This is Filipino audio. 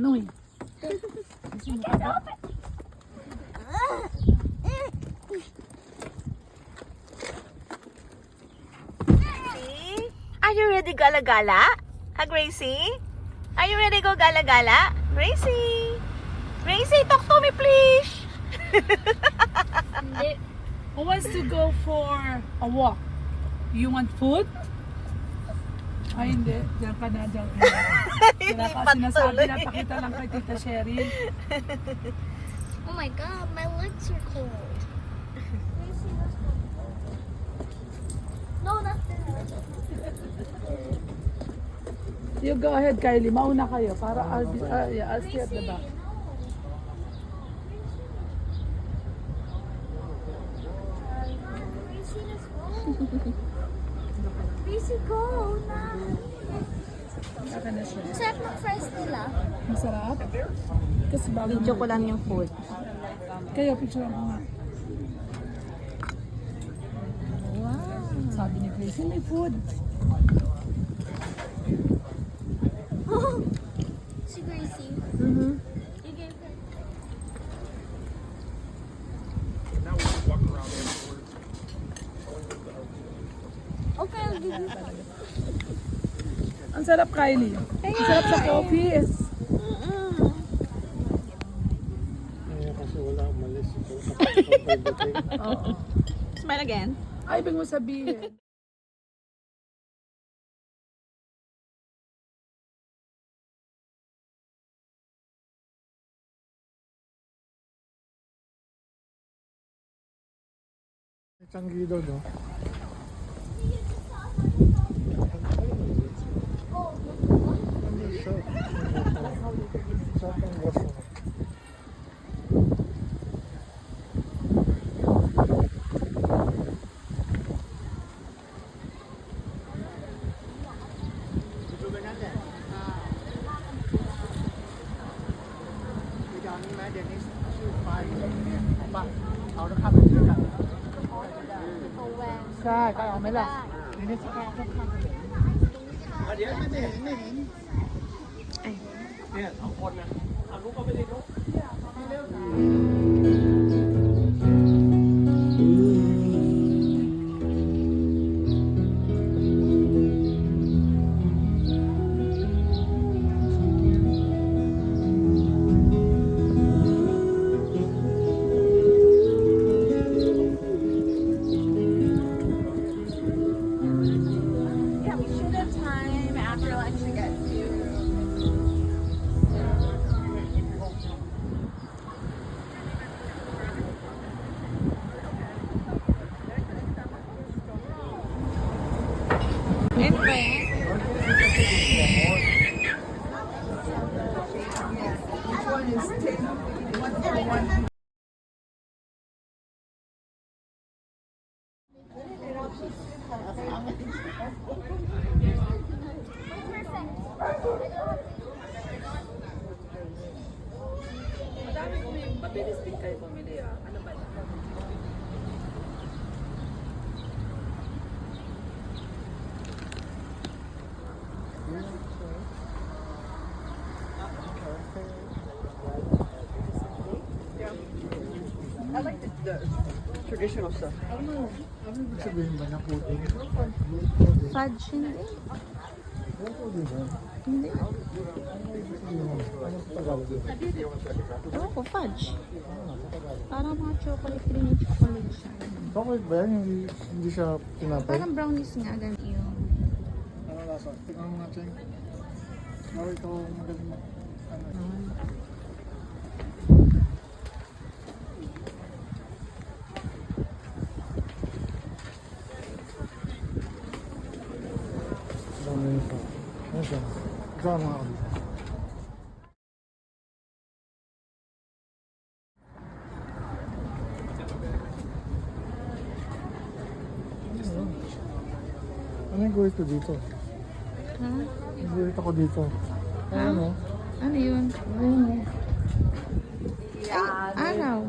Noy. Are you ready gala-gala? Ha, Gracie? Are you ready go gala-gala? Gracie! Gracie, talk to me, please! Who wants to go for a walk? You want food? Ay, hindi. Diyan ka na, diyan ka na. Wala ka sinasabi na pakita lang kay Tita Sherry. Oh my god, my legs are cold. No, not there. You go ahead, Kylie. Mauna kayo para I'll stay at the back. Gracie, go na. Saka na siya. Sarap ng fries nila. Masarap? Kasi bago Video ko lang yung food. Kayo, picture mo nga. Wow! Sabi ni Gracie, may food. Si Gracie. Mm-hmm. You gave her. Okay, I'll give you. Ang sarap, Kylie. Ang sarap sa coffee. Kasi wala umalis. Oo. Smile again. Ay, ibig mo sabihin. Tanggido, no? Hindi siya. Siya pang waso.ใช่ใครเอาไหมล่ะนี่สักครั้งเดี๋ยวไม่เห็นเนี่ยสองคนนะเอาลูกก็ไปเลยลูก Yeah, we should have time after lunch to get to. Mabilis din kayo pumili ah. Ano ba? I like the traditional stuff. Ano ibig sabihin ba na pudding? Fudge, hindi. Pudding ba? Hindi. Ano sa Tagalog yun? Ewan ko, fudge. Parang mga chocolate, creamy chocolate siya. Chocolate ba yan? Hindi siya tinapay? Parang brownies nga, ganun yun. Ano lasa? Tingnan mo natin. Maro ito magaling mag... Ano? Dami nito. Ano siya? Drama ako dito. Ano yung guhit ko dito? Ha? Yung guhit ako dito. Ano? Ano yun? Ano? Araw.